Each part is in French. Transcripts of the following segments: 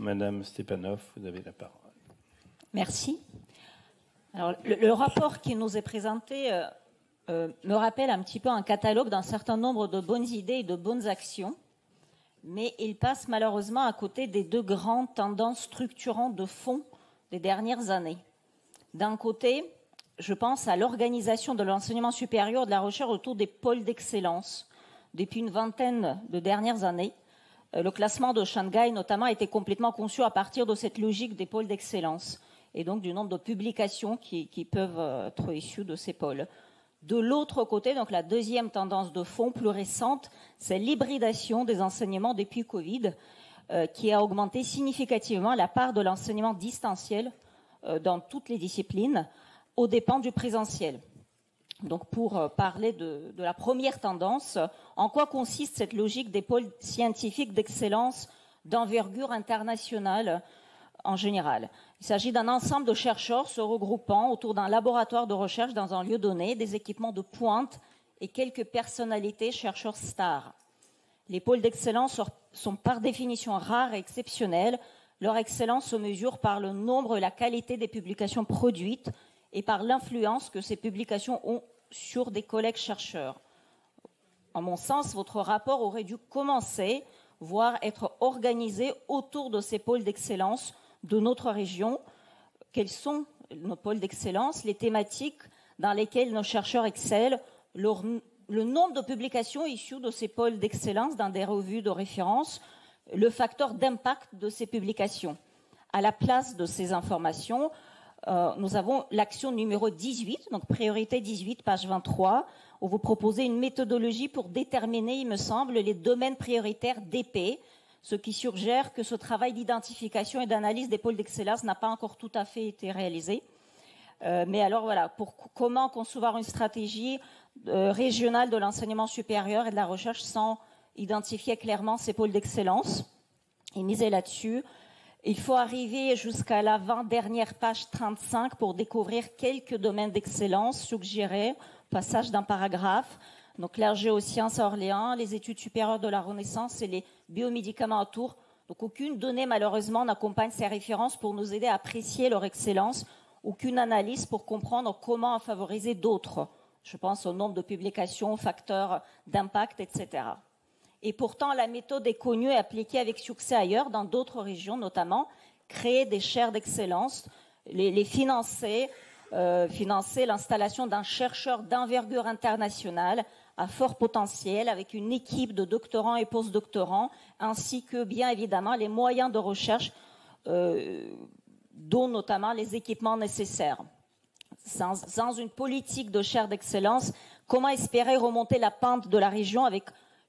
Madame Stepanov, vous avez la parole. Merci. Alors, le rapport qui nous est présenté me rappelle un petit peu un catalogue d'un certain nombre de bonnes idées et de bonnes actions, mais il passe malheureusement à côté des deux grandes tendances structurantes de fond des dernières années. D'un côté, je pense à l'organisation de l'enseignement supérieur et de la recherche autour des pôles d'excellence. Depuis une vingtaine de dernières années, le classement de Shanghai, notamment, a été complètement conçu à partir de cette logique des pôles d'excellence et donc du nombre de publications qui peuvent être issues de ces pôles. De l'autre côté, donc la deuxième tendance de fond plus récente, c'est l'hybridation des enseignements depuis Covid, qui a augmenté significativement la part de l'enseignement distanciel dans toutes les disciplines, aux dépens du présentiel. Donc pour parler de la première tendance, en quoi consiste cette logique des pôles scientifiques d'excellence d'envergure internationale en général? Il s'agit d'un ensemble de chercheurs se regroupant autour d'un laboratoire de recherche dans un lieu donné, des équipements de pointe et quelques personnalités chercheurs stars. Les pôles d'excellence sont par définition rares et exceptionnels. Leur excellence se mesure par le nombre et la qualité des publications produites et par l'influence que ces publications ont sur des collègues chercheurs. En mon sens, votre rapport aurait dû commencer, voire être organisé autour de ces pôles d'excellence de notre région. Quels sont nos pôles d'excellence, les thématiques dans lesquelles nos chercheurs excellent, le nombre de publications issues de ces pôles d'excellence dans des revues de référence, le facteur d'impact de ces publications. À la place de ces informations, nous avons l'action numéro 18, donc priorité 18, page 23, où vous proposez une méthodologie pour déterminer, il me semble, les domaines prioritaires d'épée, ce qui suggère que ce travail d'identification et d'analyse des pôles d'excellence n'a pas encore tout à fait été réalisé. Mais alors voilà, comment concevoir une stratégie régionale de l'enseignement supérieur et de la recherche sans identifier clairement ces pôles d'excellence et miser là-dessus. Il faut arriver jusqu'à l'avant-dernière page 35 pour découvrir quelques domaines d'excellence suggérés, passage d'un paragraphe. Donc la géoscience à Orléans, les études supérieures de la Renaissance et les biomédicaments autour. Donc aucune donnée malheureusement n'accompagne ces références pour nous aider à apprécier leur excellence, aucune analyse pour comprendre comment en favoriser d'autres. Je pense au nombre de publications, aux facteurs d'impact, etc. Et pourtant, la méthode est connue et appliquée avec succès ailleurs, dans d'autres régions notamment. Créer des chaires d'excellence, les financer l'installation d'un chercheur d'envergure internationale à fort potentiel, avec une équipe de doctorants et postdoctorants, ainsi que, bien évidemment, les moyens de recherche, dont notamment les équipements nécessaires. Sans une politique de chaire d'excellence, comment espérer remonter la pente de la région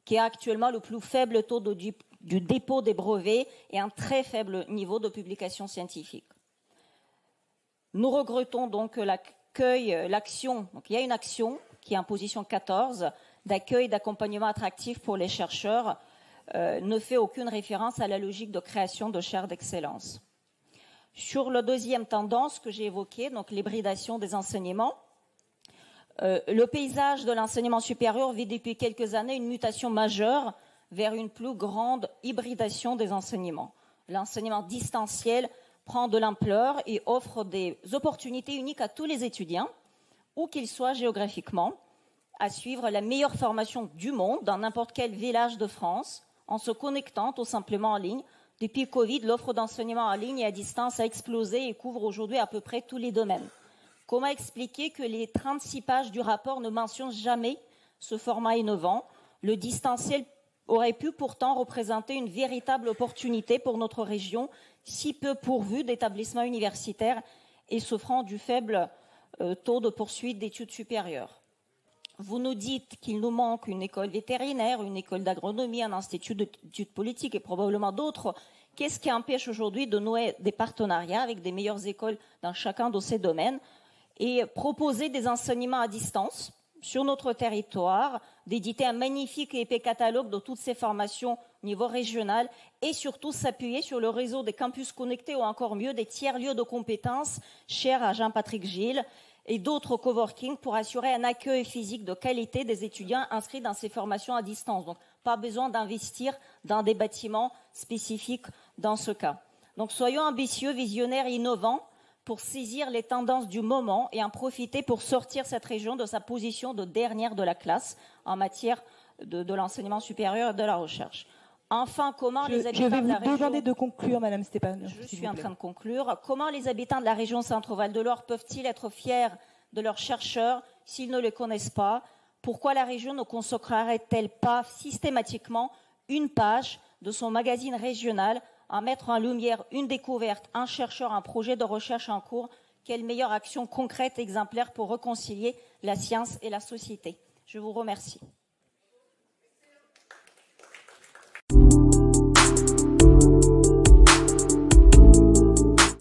qui a actuellement le plus faible taux du dépôt des brevets et un très faible niveau de publication scientifique. Nous regrettons donc que l'action, donc il y a une action qui est en position 14, d'accueil et d'accompagnement attractif pour les chercheurs, ne fait aucune référence à la logique de création de chaires d'excellence. Sur la deuxième tendance que j'ai évoquée, donc l'hybridation des enseignements, le paysage de l'enseignement supérieur vit depuis quelques années une mutation majeure vers une plus grande hybridation des enseignements. L'enseignement distanciel prend de l'ampleur et offre des opportunités uniques à tous les étudiants, où qu'ils soient géographiquement, à suivre la meilleure formation du monde dans n'importe quel village de France, en se connectant tout simplement en ligne. Depuis Covid, l'offre d'enseignement en ligne et à distance a explosé et couvre aujourd'hui à peu près tous les domaines. Comment expliquer que les 36 pages du rapport ne mentionnent jamais ce format innovant? Le distanciel aurait pu pourtant représenter une véritable opportunité pour notre région, si peu pourvue d'établissements universitaires et souffrant du faible taux de poursuite d'études supérieures. Vous nous dites qu'il nous manque une école vétérinaire, une école d'agronomie, un institut d'études politiques et probablement d'autres. Qu'est-ce qui empêche aujourd'hui de nouer des partenariats avec des meilleures écoles dans chacun de ces domaines et proposer des enseignements à distance sur notre territoire, d'éditer un magnifique et épais catalogue de toutes ces formations au niveau régional et surtout s'appuyer sur le réseau des campus connectés ou encore mieux des tiers-lieux de compétences chers à Jean-Patrick Gilles et d'autres coworking pour assurer un accueil physique de qualité des étudiants inscrits dans ces formations à distance. Donc, pas besoin d'investir dans des bâtiments spécifiques dans ce cas. Donc soyons ambitieux, visionnaires et innovants pour saisir les tendances du moment et en profiter pour sortir cette région de sa position de dernière de la classe en matière de l'enseignement supérieur et de la recherche. Enfin, comment les habitants de la région... Je vais vous demander de conclure, Madame Stéphane. Je suis en train de conclure. Comment les habitants de la région Centre-Val de Loire peuvent-ils être fiers de leurs chercheurs s'ils ne les connaissent pas? Pourquoi la région ne consacrerait-elle pas systématiquement une page de son magazine régional à mettre en lumière une découverte, un chercheur, un projet de recherche en cours? Quelle meilleure action concrète, exemplaire pour réconcilier la science et la société? Je vous remercie.